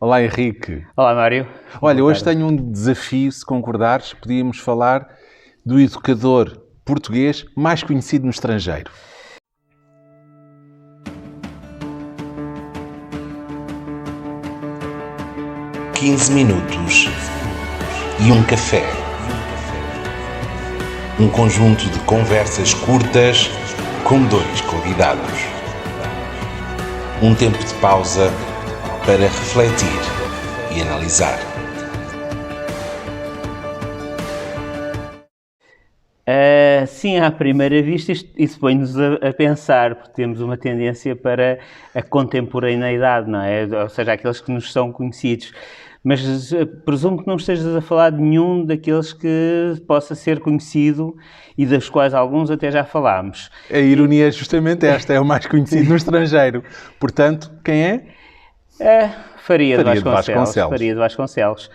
Olá, Henrique. Olá, Mário. Olha, hoje tenho um desafio, se concordares, podíamos falar do educador português mais conhecido no estrangeiro. Quinze minutos e um café. Um conjunto de conversas curtas com dois convidados. Um tempo de pausa para refletir e analisar. Sim, à primeira vista, isso põe-nos a pensar, porque temos uma tendência para a contemporaneidade, não é? Ou seja, aqueles que nos são conhecidos. Mas presumo que não estejas a falar de nenhum daqueles que possa ser conhecido e dos quais alguns até já falámos. A ironia é justamente esta, é o mais conhecido no estrangeiro. Portanto, quem é? Faria de Vasconcelos.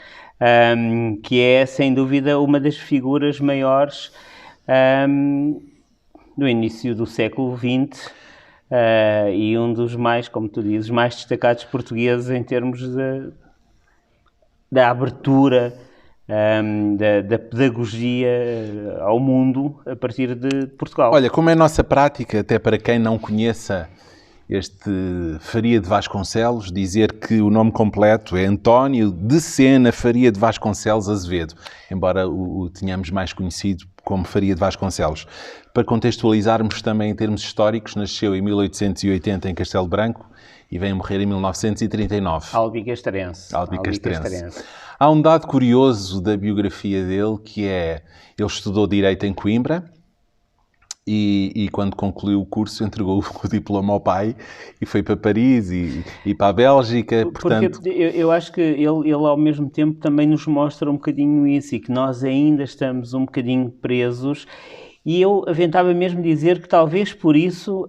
Que é, sem dúvida, uma das figuras maiores do início do século XX e um dos mais, como tu dizes, mais destacados portugueses em termos da abertura da pedagogia ao mundo a partir de Portugal. Olha, como é nossa prática, até para quem não conheça este Faria de Vasconcelos, dizer que o nome completo é António de Sena Faria de Vasconcelos Azevedo, embora o tenhamos mais conhecido como Faria de Vasconcelos. Para contextualizarmos também em termos históricos, nasceu em 1880 em Castelo Branco e veio morrer em 1939. Albicastrense. Há um dado curioso da biografia dele, que é, ele estudou Direito em Coimbra, e quando concluiu o curso entregou o diploma ao pai e foi para Paris e para a Bélgica. Portanto... Porque eu acho que ele ao mesmo tempo também nos mostra um bocadinho isso e que nós ainda estamos um bocadinho presos, e eu aventava mesmo dizer que talvez por isso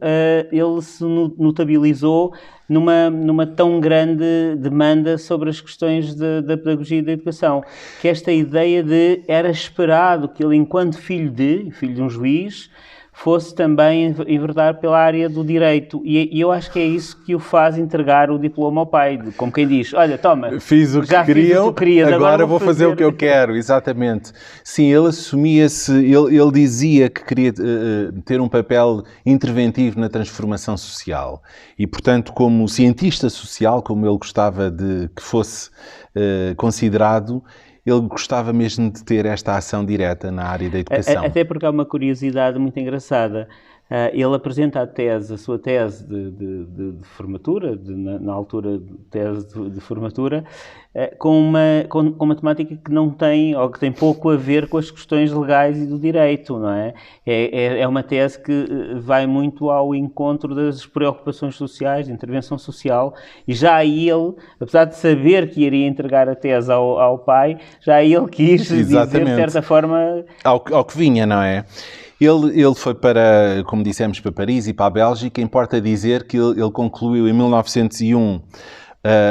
ele se notabilizou numa tão grande demanda sobre as questões da pedagogia e da educação, que esta ideia de era esperado que ele, enquanto filho de um juiz, fosse também enverdar pela área do direito. E eu acho que é isso que o faz entregar o diploma ao pai. Como quem diz, olha, toma, fiz o que querias, agora vou fazer o que eu quero. Exatamente. Sim, ele assumia-se, ele dizia que queria ter um papel interventivo na transformação social. E, portanto, como cientista social, como ele gostava de que fosse considerado, ele gostava mesmo de ter esta ação direta na área da educação. Até porque há uma curiosidade muito engraçada. Ele apresenta a sua tese de formatura, na altura de tese de formatura, com uma temática que não tem, ou que tem pouco a ver com as questões legais e do direito, não é? É uma tese que vai muito ao encontro das preocupações sociais, de intervenção social, e já aí ele, apesar de saber que iria entregar a tese ao pai, já aí ele quis dizer, de certa forma... Ao que vinha, não é? Ele foi para, como dissemos, para Paris e para a Bélgica. Importa dizer que ele concluiu em 1901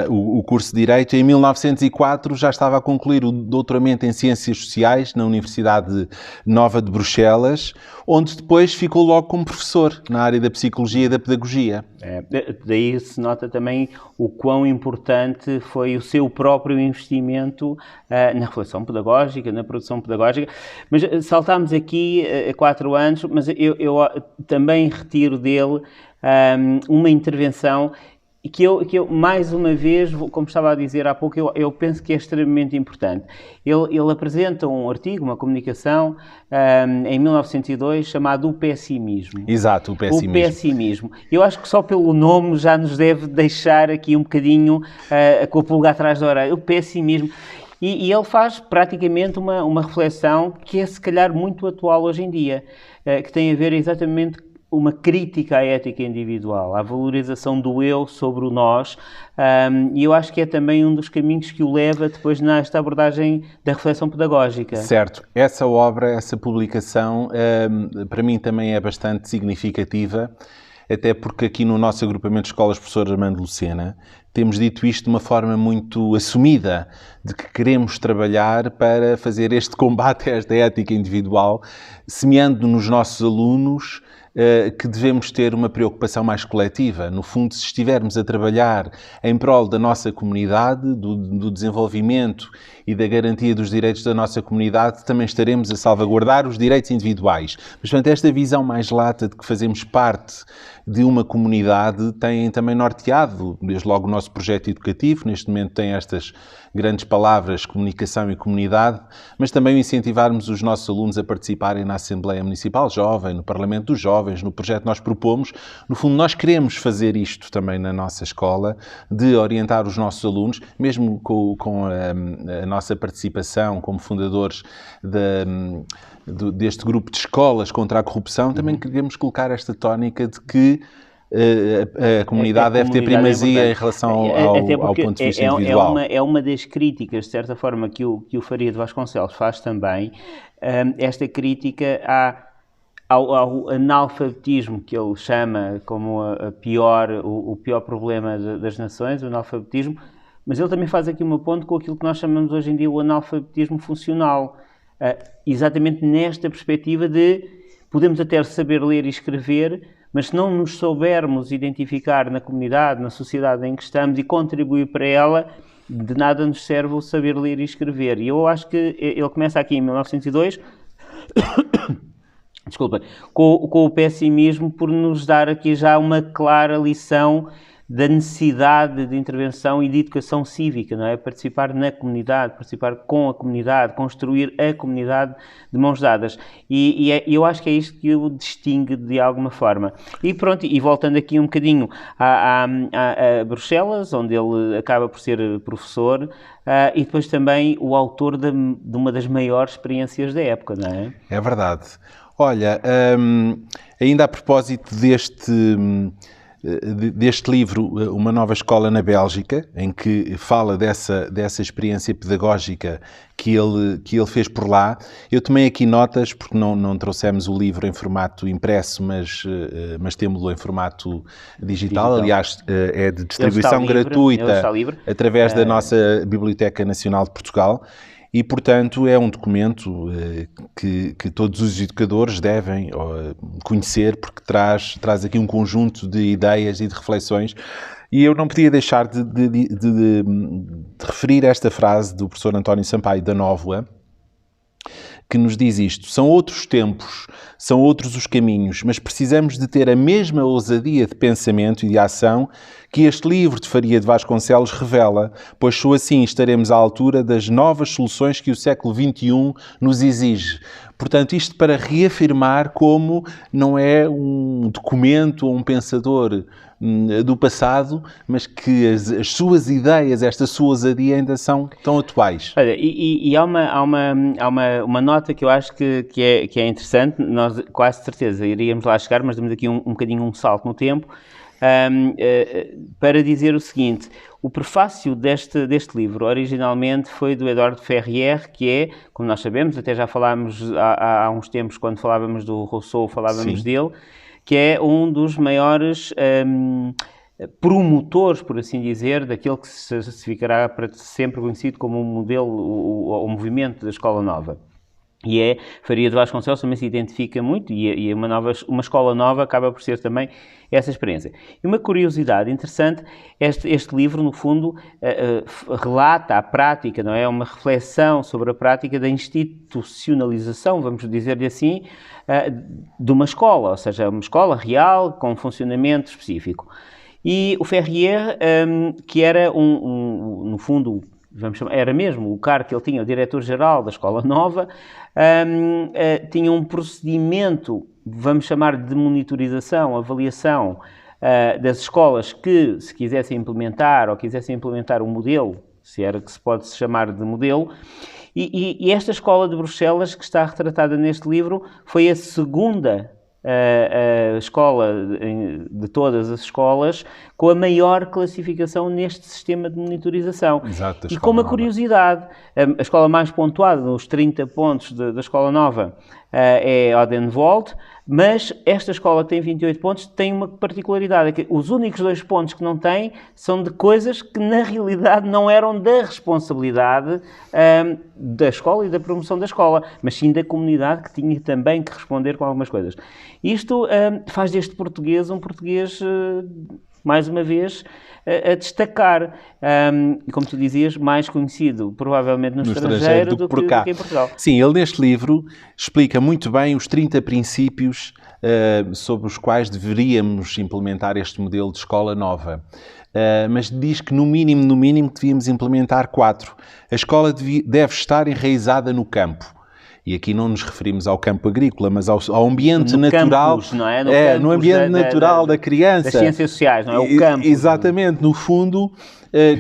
o curso de Direito e em 1904 já estava a concluir o doutoramento em Ciências Sociais na Universidade Nova de Bruxelas, onde depois ficou logo como professor na área da Psicologia e da Pedagogia. Daí se nota também o quão importante foi o seu próprio investimento na reflexão pedagógica, na produção pedagógica. Mas saltámos aqui 4 anos, mas eu também retiro dele uma intervenção que eu, mais uma vez, como estava a dizer há pouco, eu penso que é extremamente importante. Ele apresenta um artigo, uma comunicação, em 1902, chamado O Pessimismo. Exato, o Pessimismo. O Pessimismo. Eu acho que só pelo nome já nos deve deixar aqui um bocadinho com o pulgar atrás da orelha. O Pessimismo. E ele faz praticamente uma reflexão que é, se calhar, muito atual hoje em dia, que tem a ver exatamente uma crítica à ética individual, à valorização do eu sobre o nós, e eu acho que é também um dos caminhos que o leva depois nesta abordagem da reflexão pedagógica. Certo. Essa obra, essa publicação, para mim também é bastante significativa, até porque aqui no nosso agrupamento de escolas Professor Armando Lucena temos dito isto de uma forma muito assumida, de que queremos trabalhar para fazer este combate a esta ética individual, semeando nos nossos alunos que devemos ter uma preocupação mais coletiva. No fundo, se estivermos a trabalhar em prol da nossa comunidade, do desenvolvimento e da garantia dos direitos da nossa comunidade, também estaremos a salvaguardar os direitos individuais. Mas, portanto, esta visão mais lata de que fazemos parte de uma comunidade tem também norteado, desde logo, o nosso projeto educativo. Neste momento tem estas grandes palavras, comunicação e comunidade, mas também o incentivarmos os nossos alunos a participarem na Assembleia Municipal Jovem, no Parlamento dos Jovens, no projeto que nós propomos. No fundo, nós queremos fazer isto também na nossa escola, de orientar os nossos alunos, mesmo com a nossa participação como fundadores deste grupo de escolas contra a corrupção, também queremos colocar esta tónica de que a comunidade deve ter primazia em relação ao ponto de vista individual. É uma das críticas, de certa forma, que o Faria de Vasconcelos faz também, esta crítica ao analfabetismo, que ele chama como o pior problema das nações, o analfabetismo, mas ele também faz aqui uma ponte com aquilo que nós chamamos hoje em dia o analfabetismo funcional, exatamente nesta perspectiva de podemos até saber ler e escrever, mas se não nos soubermos identificar na comunidade, na sociedade em que estamos e contribuir para ela, de nada nos serve o saber ler e escrever. E eu acho que ele começa aqui em 1902, desculpa, com o pessimismo, por nos dar aqui já uma clara lição da necessidade de intervenção e de educação cívica, não é? Participar na comunidade, participar com a comunidade, construir a comunidade de mãos dadas. E eu acho que é isto que o distingue de alguma forma. E pronto, e voltando aqui um bocadinho a Bruxelas, onde ele acaba por ser professor, e depois também o autor de uma das maiores experiências da época, não é? É verdade. Olha, ainda a propósito deste livro, Uma Nova Escola na Bélgica, em que fala dessa experiência pedagógica que ele fez por lá. Eu tomei aqui notas, porque não trouxemos o livro em formato impresso, mas temos-lo em formato digital. Aliás, é de distribuição gratuita através da nossa Biblioteca Nacional de Portugal. E, portanto, é um documento que todos os educadores devem conhecer, porque traz aqui um conjunto de ideias e de reflexões. E eu não podia deixar de referir esta frase do professor António Sampaio da Nóvoa, que nos diz isto: são outros tempos, são outros os caminhos, mas precisamos de ter a mesma ousadia de pensamento e de ação que este livro de Faria de Vasconcelos revela, pois só assim estaremos à altura das novas soluções que o século XXI nos exige. Portanto, isto para reafirmar como não é um documento ou um pensador do passado, mas que as suas ideias, esta sua ousadia ainda são tão atuais. Olha, e há uma nota que eu acho que é interessante, nós quase certeza iríamos lá chegar, mas damos aqui um bocadinho um salto no tempo, para dizer o seguinte: o prefácio deste livro originalmente foi do Edouard Ferrier, que é, como nós sabemos, até já falámos há uns tempos, quando falávamos do Rousseau, falávamos dele, que é um dos maiores promotores, por assim dizer, daquele que se ficará para sempre conhecido como um modelo, o movimento da Escola Nova. E Faria de Vasconcelos também se identifica muito, e uma escola nova acaba por ser também essa experiência. E uma curiosidade interessante, este livro, no fundo, relata a prática, não é? Uma reflexão sobre a prática da institucionalização, vamos dizer-lhe assim, de uma escola, ou seja, uma escola real, com um funcionamento específico. E o Ferrier, que era no fundo, era mesmo o cargo que ele tinha, o diretor-geral da Escola Nova, tinha um procedimento, vamos chamar de monitorização, avaliação das escolas que se quisessem implementar ou quisessem implementar um modelo, se era que se pode chamar de modelo, e esta escola de Bruxelas, que está retratada neste livro, foi a segunda a escola de todas as escolas com a maior classificação neste sistema de monitorização. Exato, e com uma curiosidade, a escola mais pontuada nos 30 pontos da Escola Nova é Odenwald, Mas esta escola que tem 28 pontos tem uma particularidade, é que os únicos 2 pontos que não tem são de coisas que na realidade não eram da responsabilidade da escola e da promoção da escola, mas sim da comunidade, que tinha também que responder com algumas coisas. Isto faz deste português um português, mais uma vez, a destacar. E como tu dizias, mais conhecido provavelmente no estrangeiro do que em Portugal. Sim, ele neste livro explica muito bem os 30 princípios sobre os quais deveríamos implementar este modelo de escola nova. Mas diz que no mínimo devíamos implementar 4. A escola deve estar enraizada no campo. E aqui não nos referimos ao campo agrícola, mas ao ambiente no natural. Campus, não é? No ambiente natural da criança. Das ciências sociais, não é? O campo. Exatamente. No fundo,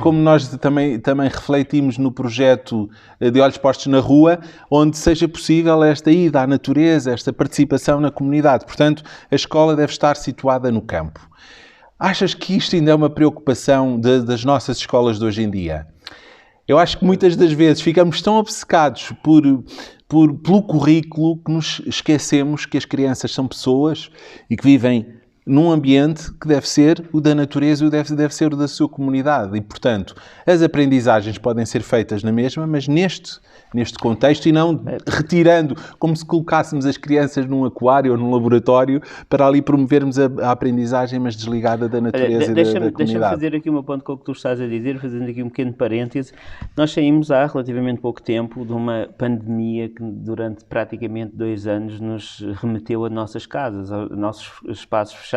como nós também refletimos no projeto de Olhos Postos na Rua, onde seja possível esta ida à natureza, esta participação na comunidade. Portanto, a escola deve estar situada no campo. Achas que isto ainda é uma preocupação das nossas escolas de hoje em dia? Eu acho que muitas das vezes ficamos tão obcecados pelo currículo que nos esquecemos que as crianças são pessoas e que vivem num ambiente que deve ser o da natureza e deve ser o da sua comunidade. E, portanto, as aprendizagens podem ser feitas na mesma, mas neste contexto, e não retirando, como se colocássemos as crianças num aquário ou num laboratório para ali promovermos a aprendizagem, mas desligada da natureza e da comunidade. Deixa-me fazer aqui uma ponto com o que tu estás a dizer, fazendo aqui um pequeno parêntese. Nós saímos há relativamente pouco tempo de uma pandemia que durante praticamente 2 anos nos remeteu a nossas casas, aos nossos espaços fechados.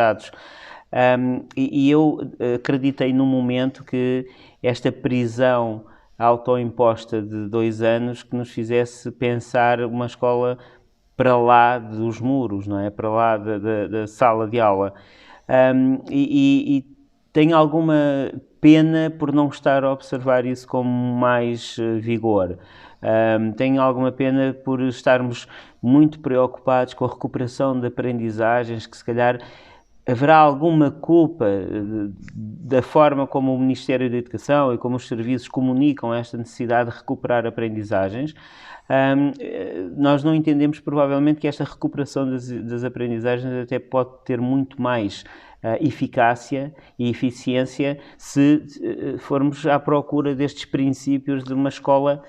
E eu acreditei num momento que esta prisão autoimposta de 2 anos que nos fizesse pensar uma escola para lá dos muros, não é? Para lá da sala de aula. E tenho alguma pena por não estar a observar isso com mais vigor. Tenho alguma pena por estarmos muito preocupados com a recuperação de aprendizagens que se calhar haverá alguma culpa da forma como o Ministério da Educação e como os serviços comunicam esta necessidade de recuperar aprendizagens. Nós não entendemos provavelmente que esta recuperação das aprendizagens até pode ter muito mais eficácia e eficiência se formos à procura destes princípios de uma escola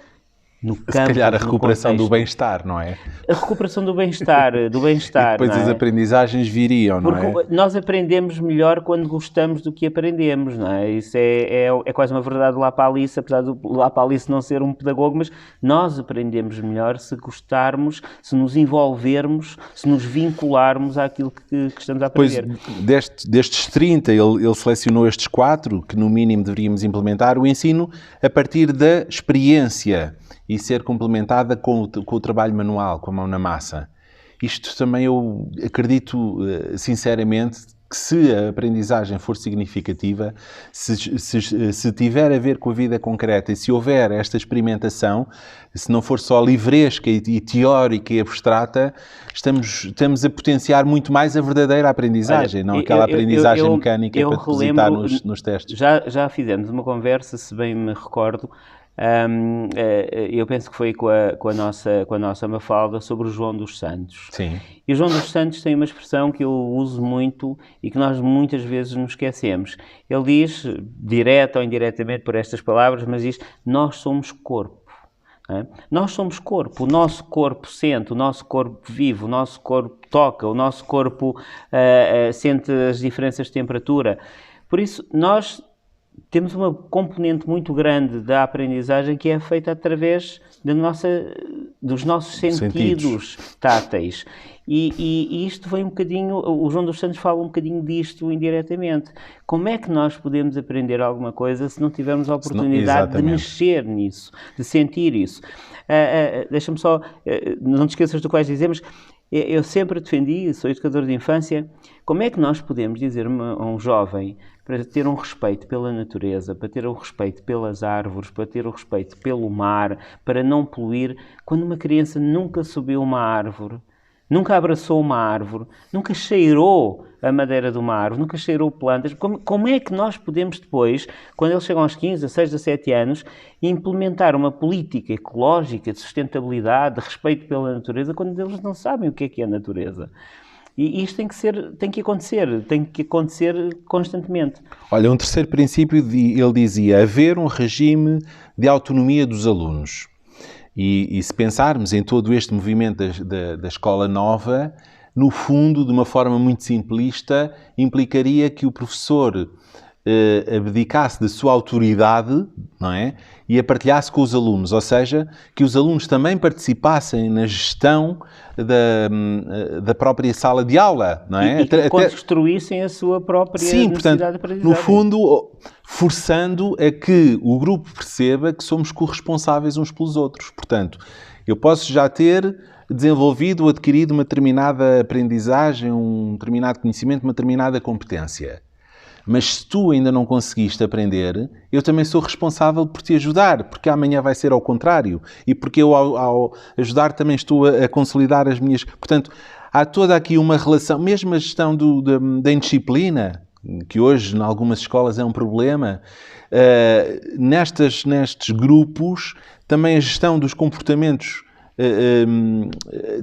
no campo. Se calhar a recuperação do bem-estar, não é? A recuperação do bem-estar. E depois as aprendizagens viriam, não é? Porque nós aprendemos melhor quando gostamos do que aprendemos, não é? Isso é quase uma verdade lá para a Alice, apesar do lá para a Alice não ser um pedagogo, mas nós aprendemos melhor se gostarmos, se nos envolvermos, se nos vincularmos àquilo que estamos a aprender. Pois, destes 30, ele selecionou estes 4, que no mínimo deveríamos implementar, o ensino a partir da experiência e ser complementada com o trabalho manual, com a mão na massa. Isto também eu acredito sinceramente que se a aprendizagem for significativa, se tiver a ver com a vida concreta e se houver esta experimentação, se não for só livresca e teórica e abstrata, estamos a potenciar muito mais a verdadeira aprendizagem, não aquela aprendizagem mecânica para depositar nos testes. Já fizemos uma conversa, se bem me recordo, eu penso que foi com a nossa Mafalda, sobre o João dos Santos. Sim. E o João dos Santos tem uma expressão que eu uso muito e que nós muitas vezes nos esquecemos. Ele diz, direta ou indiretamente por estas palavras, mas diz: nós somos corpo. É? Nós somos corpo, o nosso corpo sente, o nosso corpo vive, o nosso corpo toca, o nosso corpo sente as diferenças de temperatura. Por isso, nós temos uma componente muito grande da aprendizagem que é feita através dos nossos sentidos táteis. E isto vem um bocadinho, o João dos Santos fala um bocadinho disto indiretamente. Como é que nós podemos aprender alguma coisa se não tivermos a oportunidade de mexer nisso, de sentir isso? Deixa-me só, não te esqueças do que vais dizer, mas eu sempre defendi, sou educador de infância, como é que nós podemos dizer a um jovem para ter um respeito pela natureza, para ter um respeito pelas árvores, para ter um respeito pelo mar, para não poluir, quando uma criança nunca subiu uma árvore, nunca abraçou uma árvore, nunca cheirou a madeira de uma árvore, nunca cheirou plantas? Como é que nós podemos depois, quando eles chegam aos 15, 16, 17 anos, implementar uma política ecológica de sustentabilidade, de respeito pela natureza, quando eles não sabem o que é a natureza? E isto tem que acontecer constantemente. Olha, um terceiro princípio, ele dizia, haver um regime de autonomia dos alunos. E se pensarmos em todo este movimento da escola nova, no fundo, de uma forma muito simplista, implicaria que o professor abdicasse da sua autoridade, não é? E a partilhasse com os alunos, ou seja, que os alunos também participassem na gestão da própria sala de aula, não é? E que construíssem a sua própria necessidade de aprendizagem. No fundo, forçando a que o grupo perceba que somos corresponsáveis uns pelos outros. Portanto, eu posso já ter desenvolvido ou adquirido uma determinada aprendizagem, um determinado conhecimento, uma determinada competência. Mas se tu ainda não conseguiste aprender, eu também sou responsável por te ajudar, porque amanhã vai ser ao contrário. E porque eu, ao ajudar, também estou a consolidar as minhas... Portanto, há toda aqui uma relação, mesmo a gestão da indisciplina, que hoje, em algumas escolas, é um problema, nestes grupos, também a gestão dos comportamentos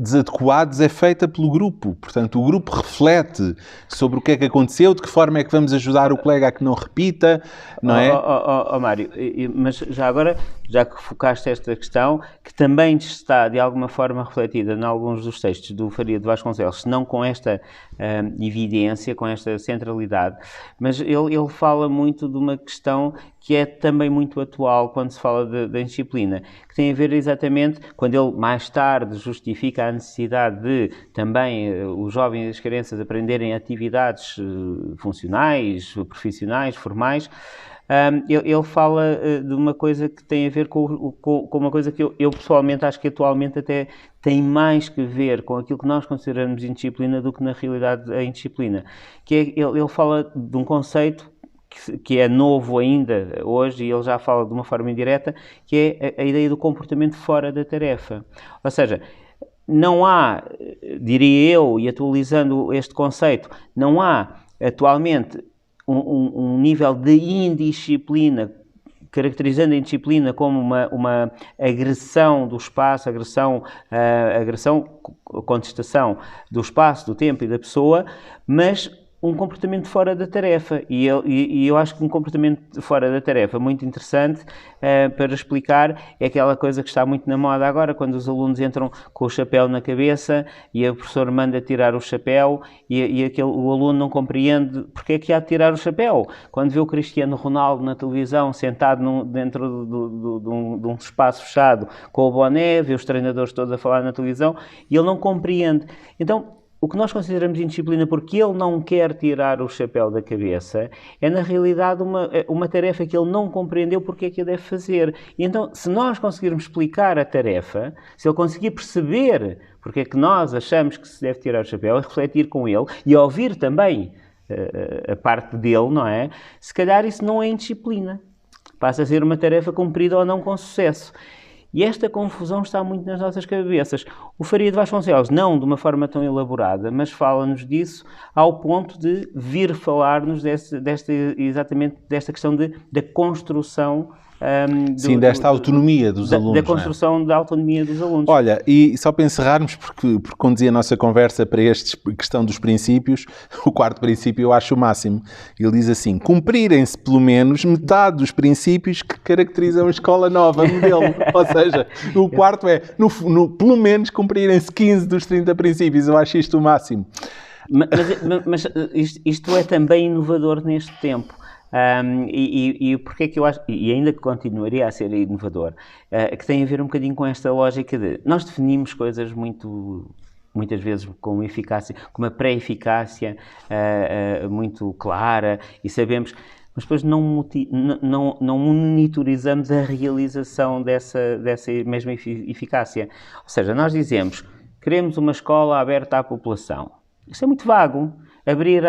desadequados é feita pelo grupo. Portanto, o grupo reflete sobre o que é que aconteceu, de que forma é que vamos ajudar o colega a que não repita, não é? Mário, mas já agora, já que focaste esta questão, que também está de alguma forma refletida em alguns dos textos do Faria de Vasconcelos, não com esta evidência, com esta centralidade, mas ele fala muito de uma questão que é também muito atual quando se fala da indisciplina, que tem a ver exatamente, quando ele mais tarde justifica a necessidade de também os jovens e as crianças aprenderem atividades funcionais, profissionais, formais, ele fala de uma coisa que tem a ver com uma coisa que eu pessoalmente acho que atualmente até tem mais que ver com aquilo que nós consideramos indisciplina do que na realidade a indisciplina, que é, ele fala de um conceito que é novo ainda hoje, e ele já fala de uma forma indireta, que é a ideia do comportamento fora da tarefa. Ou seja, não há, diria eu, e atualizando este conceito, não há atualmente um nível de indisciplina, caracterizando a indisciplina como uma agressão do espaço, contestação do espaço, do tempo e da pessoa, mas um comportamento fora da tarefa. E eu acho que um comportamento fora da tarefa muito interessante para explicar é aquela coisa que está muito na moda agora, quando os alunos entram com o chapéu na cabeça e o professor manda tirar o chapéu e o aluno não compreende porque é que há de tirar o chapéu. Quando vê o Cristiano Ronaldo na televisão sentado dentro de um espaço fechado com o boné, vê os treinadores todos a falar na televisão e ele não compreende. Então, o que nós consideramos indisciplina porque ele não quer tirar o chapéu da cabeça é, na realidade, uma tarefa que ele não compreendeu porque é que a deve fazer. E então, se nós conseguirmos explicar a tarefa, se ele conseguir perceber porque é que nós achamos que se deve tirar o chapéu, refletir com ele e ouvir também a parte dele, não é? Se calhar isso não é indisciplina. Passa a ser uma tarefa cumprida ou não com sucesso. E esta confusão está muito nas nossas cabeças. O Faria de Vasconcelos, não de uma forma tão elaborada, mas fala-nos disso ao ponto de vir falar-nos exatamente desta questão da construção desta autonomia dos alunos. Da construção da autonomia dos alunos. Olha, e só para encerrarmos, porque conduzir a nossa conversa para esta questão dos princípios, o quarto princípio eu acho o máximo. Ele diz assim, cumprirem-se pelo menos metade dos princípios que caracterizam a escola nova modelo. Ou seja, o quarto é, pelo menos, cumprirem-se 15 dos 30 princípios. Eu acho isto o máximo. Mas isto é também inovador neste tempo. E porque é que eu acho, e ainda que continuaria a ser inovador, que tem a ver um bocadinho com esta lógica de nós definimos coisas muitas vezes com eficácia, com uma pré-eficácia muito clara e sabemos, mas depois não monitorizamos a realização dessa mesma eficácia. Ou seja, nós dizemos, queremos uma escola aberta à população. Isso é muito vago. Abrir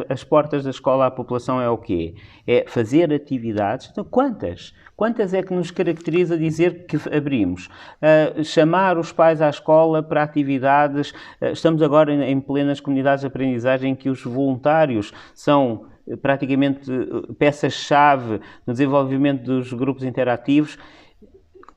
as portas da escola à população é o quê? É fazer atividades. Então, quantas? Quantas é que nos caracteriza dizer que abrimos? Chamar os pais à escola para atividades. Estamos agora em plenas comunidades de aprendizagem em que os voluntários são praticamente peças-chave no desenvolvimento dos grupos interativos.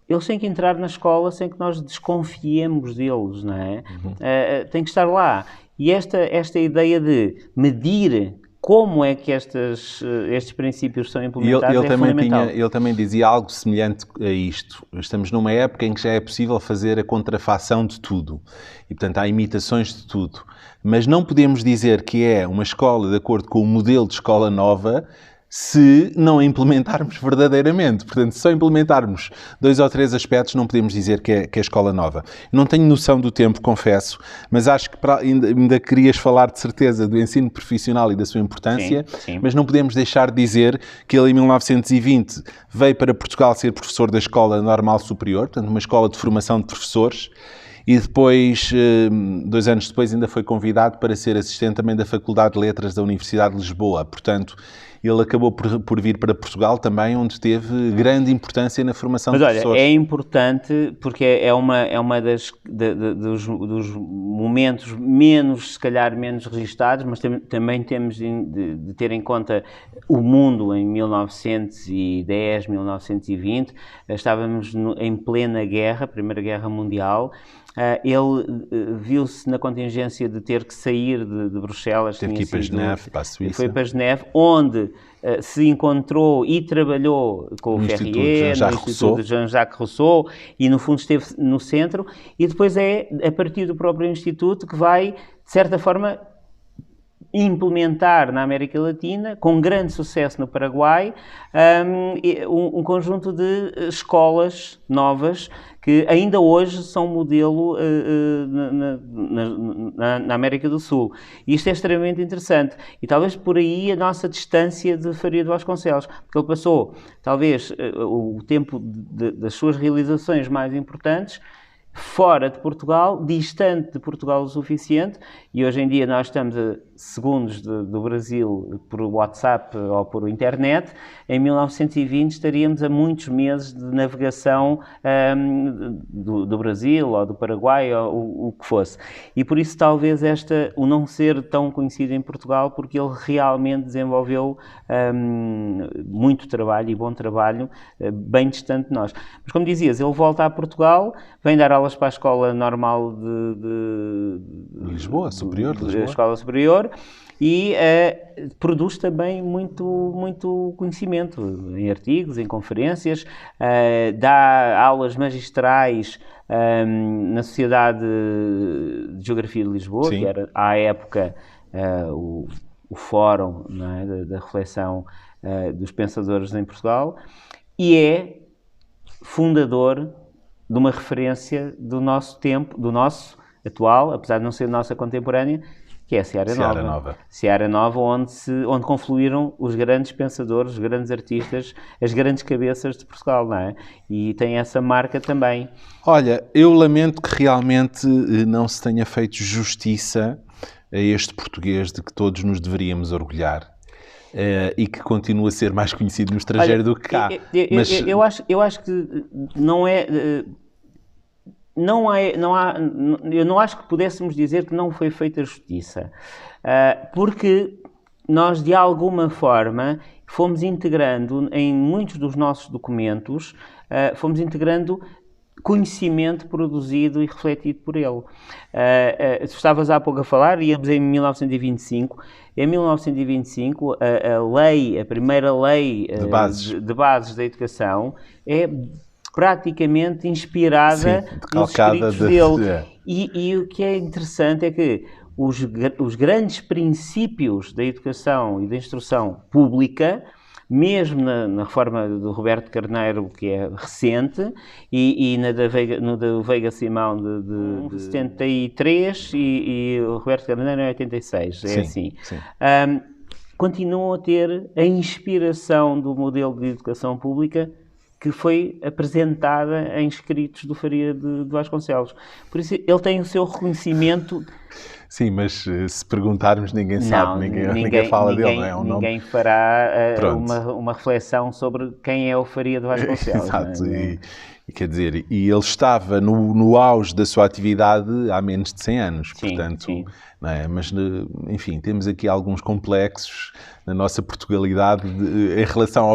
Eles têm que entrar na escola sem que nós desconfiemos deles, não é? Têm que estar lá. E esta ideia de medir como é que estes princípios são implementados é fundamental. Ele também dizia algo semelhante a isto. Estamos numa época em que já é possível fazer a contrafação de tudo. E, portanto, há imitações de tudo. Mas não podemos dizer que é uma escola de acordo com o modelo de escola nova se não a implementarmos verdadeiramente. Portanto, se só implementarmos 2 ou 3 aspectos, não podemos dizer que é escola nova. Não tenho noção do tempo, confesso, mas acho que ainda querias falar de certeza do ensino profissional e da sua importância, sim. Mas não podemos deixar de dizer que ele, em 1920, veio para Portugal ser professor da Escola Normal Superior, portanto, uma escola de formação de professores, e depois, 2 anos depois, ainda foi convidado para ser assistente também da Faculdade de Letras da Universidade de Lisboa. Portanto, ele acabou por vir para Portugal também, onde teve grande importância na formação de professores. Mas olha, é importante porque é uma dos momentos menos, se calhar, menos registados, mas também temos de ter em conta o mundo em 1910, 1920. Estávamos em plena guerra, Primeira Guerra Mundial. Ele viu-se na contingência de ter que sair de Bruxelas. Teve que ir para Geneve, para a Suíça. Foi para Geneve, onde se encontrou e trabalhou com o Ferrier, no Instituto de Jean-Jacques Rousseau, e no fundo esteve no centro, e depois é a partir do próprio Instituto que vai, de certa forma, implementar na América Latina, com grande sucesso no Paraguai, um conjunto de escolas novas que ainda hoje são modelo na América do Sul. E isto é extremamente interessante. E talvez por aí a nossa distância de Faria de Vasconcelos, porque ele passou, talvez, o tempo das suas realizações mais importantes fora de Portugal, distante de Portugal o suficiente, e hoje em dia nós estamos a segundos do Brasil por WhatsApp ou por internet. Em 1920 estaríamos a muitos meses de navegação do Brasil ou do Paraguai ou o que fosse. E por isso talvez o não ser tão conhecido em Portugal, porque ele realmente desenvolveu muito trabalho e bom trabalho bem distante de nós. Mas como dizias, ele volta a Portugal, vem dar aulas para a Escola Normal de Lisboa, Superior de Lisboa. Escola Superior, e produz também muito conhecimento em artigos, em conferências, dá aulas magistrais na Sociedade de Geografia de Lisboa, Sim. que era à época o fórum, não é, da reflexão dos pensadores em Portugal, e é fundador de uma referência do nosso tempo, do nosso atual, apesar de não ser nossa contemporânea, que é a Seara Nova. Seara Nova, onde confluíram os grandes pensadores, os grandes artistas, as grandes cabeças de Portugal, não é? E tem essa marca também. Olha, eu lamento que realmente não se tenha feito justiça a este português de que todos nos deveríamos orgulhar. E que continua a ser mais conhecido no estrangeiro do que cá. Eu acho que não é... eu não acho que pudéssemos dizer que não foi feita justiça, porque nós, de alguma forma, fomos integrando em muitos dos nossos documentos, fomos integrando conhecimento produzido e refletido por ele. Estavas há pouco a falar, íamos em 1925. Em 1925, a primeira lei de bases da educação é praticamente inspirada nos escritos dele. E o que é interessante é que os grandes princípios da educação e da instrução pública, mesmo na reforma do Roberto Carneiro, que é recente, e no da Veiga Simão de 73, e o Roberto Carneiro em 86, é assim. Sim. Continuam a ter a inspiração do modelo de educação pública que foi apresentada em escritos do Faria de Vasconcelos. Por isso, ele tem o seu reconhecimento. Sim, mas se perguntarmos, ninguém sabe, ninguém fala dele, não é? Ninguém fará uma reflexão sobre quem é o Faria de Vasconcelos. Exato, não é? Quer dizer, e ele estava no auge da sua atividade há menos de 100 anos, Sim, portanto, sim. não é? Mas, enfim, temos aqui alguns complexos na nossa Portugalidade em relação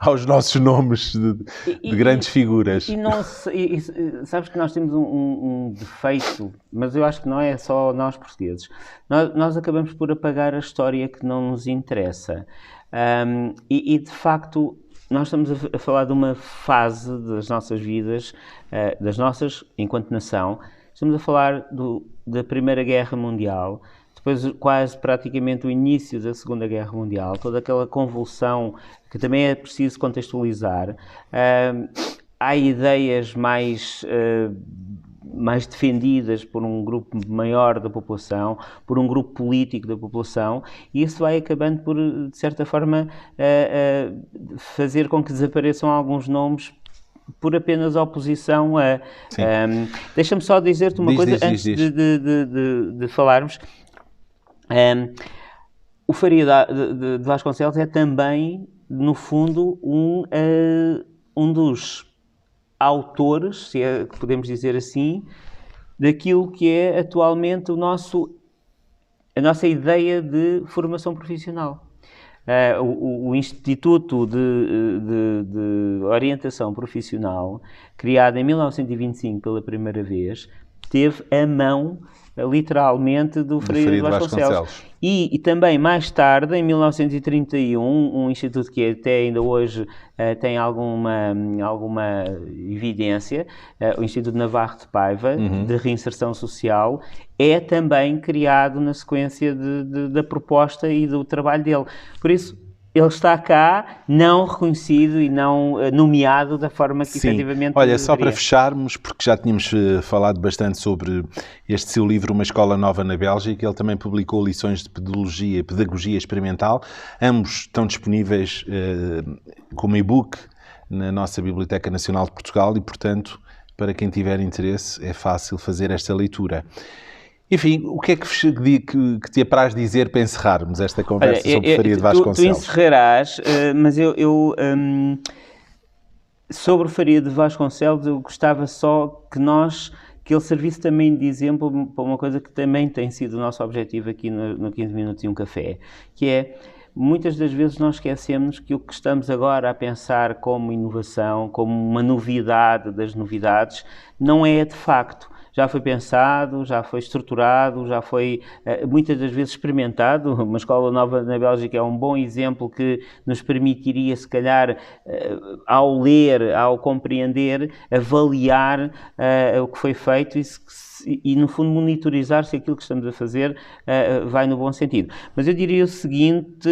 aos nossos nomes de grandes figuras. Sabes que nós temos um defeito, mas eu acho que não é só nós portugueses. Nós acabamos por apagar a história que não nos interessa. De facto, nós estamos a falar de uma fase das nossas vidas, das nossas, enquanto nação. Estamos a falar da Primeira Guerra Mundial, depois quase praticamente o início da Segunda Guerra Mundial, toda aquela convulsão que também é preciso contextualizar. Há ideias mais defendidas por um grupo maior da população, por um grupo político da população, e isso vai acabando por, de certa forma, fazer com que desapareçam alguns nomes por apenas oposição a... Deixa-me só dizer-te uma coisa antes de falarmos. O Faria de Vasconcelos é também, no fundo, um dos autores, se é que podemos dizer assim, daquilo que é atualmente a nossa ideia de formação profissional. O Instituto de Orientação Profissional, criado em 1925 pela primeira vez, teve a mão, literalmente, do Faria de Vasconcelos. E também, mais tarde, em 1931, um instituto que até ainda hoje tem alguma evidência, o Instituto Navarro de Paiva, de Reinserção Social, é também criado na sequência da proposta e do trabalho dele. Por isso, ele está cá, não reconhecido e não nomeado da forma que efetivamente Olha, só para fecharmos, porque já tínhamos falado bastante sobre este seu livro, Uma Escola Nova na Bélgica, ele também publicou lições de pedagogia experimental, ambos estão disponíveis como e-book na nossa Biblioteca Nacional de Portugal e, portanto, para quem tiver interesse, é fácil fazer esta leitura. Enfim, o que é que te apraz dizer para encerrarmos esta conversa sobre Faria de Vasconcelos? Tu encerrarás, mas sobre Faria de Vasconcelos, eu gostava só que ele servisse também de exemplo para uma coisa que também tem sido o nosso objetivo aqui no 15 Minutos e um Café, que é, muitas das vezes nós esquecemos que o que estamos agora a pensar como inovação, como uma novidade das novidades, não é de facto. Já foi pensado, já foi estruturado, já foi muitas das vezes experimentado. Uma escola nova na Bélgica é um bom exemplo que nos permitiria, se calhar, ao ler, ao compreender, avaliar o que foi feito e, no fundo, monitorizar se aquilo que estamos a fazer vai no bom sentido. Mas eu diria o seguinte,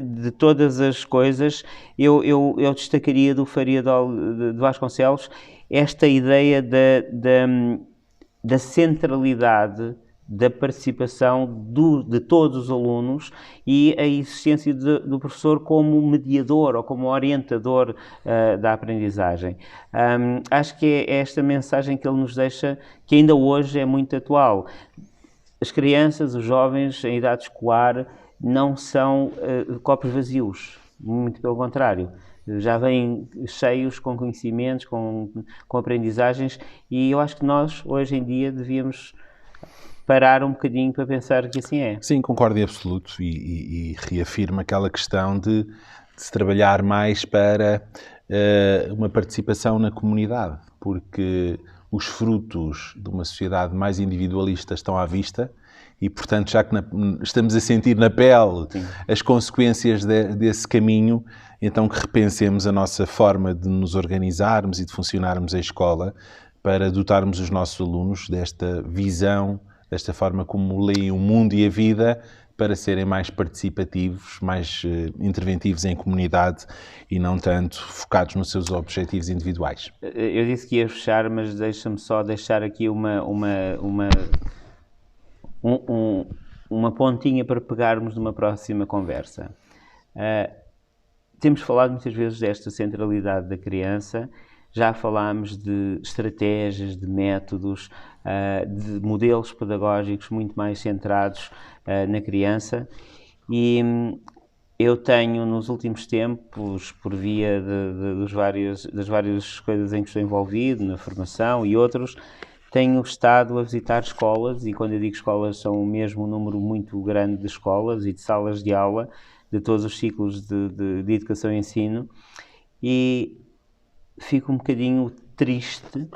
de todas as coisas, eu destacaria do Faria de Vasconcelos esta ideia da centralidade da participação de todos os alunos e a existência do professor como mediador ou como orientador da aprendizagem. Acho que é esta mensagem que ele nos deixa, que ainda hoje é muito atual. As crianças, os jovens em idade escolar, não são copos vazios, muito pelo contrário. Já vêm cheios com conhecimentos, com aprendizagens, e eu acho que nós, hoje em dia, devíamos parar um bocadinho para pensar que assim é. Sim, concordo em absoluto e reafirmo aquela questão de se trabalhar mais para uma participação na comunidade, porque os frutos de uma sociedade mais individualista estão à vista e, portanto, já que estamos a sentir na pele as consequências desse caminho, então que repensemos a nossa forma de nos organizarmos e de funcionarmos em escola para dotarmos os nossos alunos desta visão, desta forma como leem o mundo e a vida, para serem mais participativos, mais interventivos em comunidade e não tanto focados nos seus objetivos individuais. Eu disse que ia fechar, mas deixa-me só deixar aqui uma pontinha para pegarmos numa próxima conversa. Temos falado muitas vezes desta centralidade da criança, já falámos de estratégias, de métodos, de modelos pedagógicos muito mais centrados na criança e eu tenho, nos últimos tempos, por via das várias coisas em que estou envolvido, na formação e outros, tenho estado a visitar escolas, e quando eu digo escolas, são mesmo um número muito grande de escolas e de salas de aula, de todos os ciclos de educação e ensino, e fico um bocadinho triste,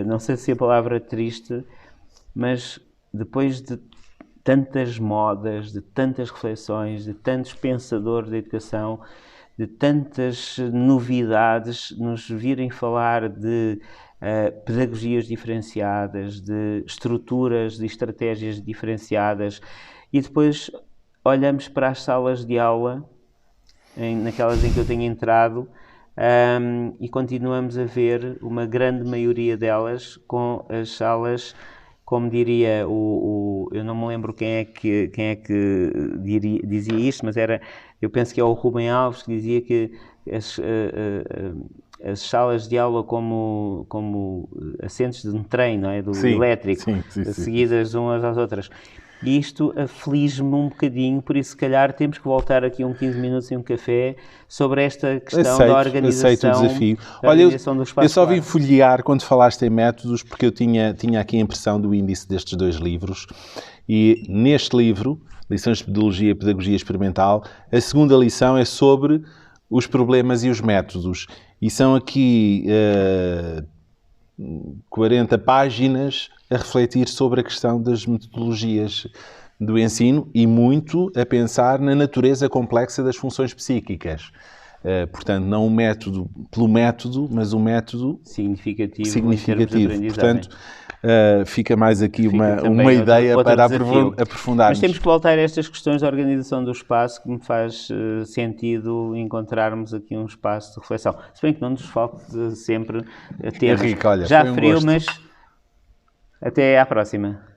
não sei se a palavra triste, mas depois de tantas modas, de tantas reflexões, de tantos pensadores da educação, de tantas novidades, nos virem falar de pedagogias diferenciadas, de estruturas, de estratégias diferenciadas, e depois olhamos para as salas de aula, naquelas em que eu tenho entrado, e continuamos a ver uma grande maioria delas com as salas, como diria eu não me lembro quem é que dizia isto, mas eu penso que é o Rubem Alves, que dizia que as salas de aula como assentos de um trem, não é? Elétrico, seguidas umas às outras. E isto aflige-me um bocadinho, por isso se calhar temos que voltar aqui 15 minutos em um café sobre esta questão da organização. Aceito o desafio. Olha, eu só vim folhear quando falaste em métodos, porque eu tinha aqui a impressão do índice destes 2 livros, e neste livro, Lições de Metodologia e Pedagogia Experimental, a segunda lição é sobre os problemas e os métodos. E são aqui 40 páginas a refletir sobre a questão das metodologias do ensino e muito a pensar na natureza complexa das funções psíquicas. Portanto, não um método pelo método, mas um método significativo. Portanto, fica mais aqui uma ideia para aprofundar. Mas temos que voltar a estas questões da organização do espaço, que me faz sentido encontrarmos aqui um espaço de reflexão. Se bem que não nos falte sempre ter. Henrique, olha, já frio, mas até à próxima.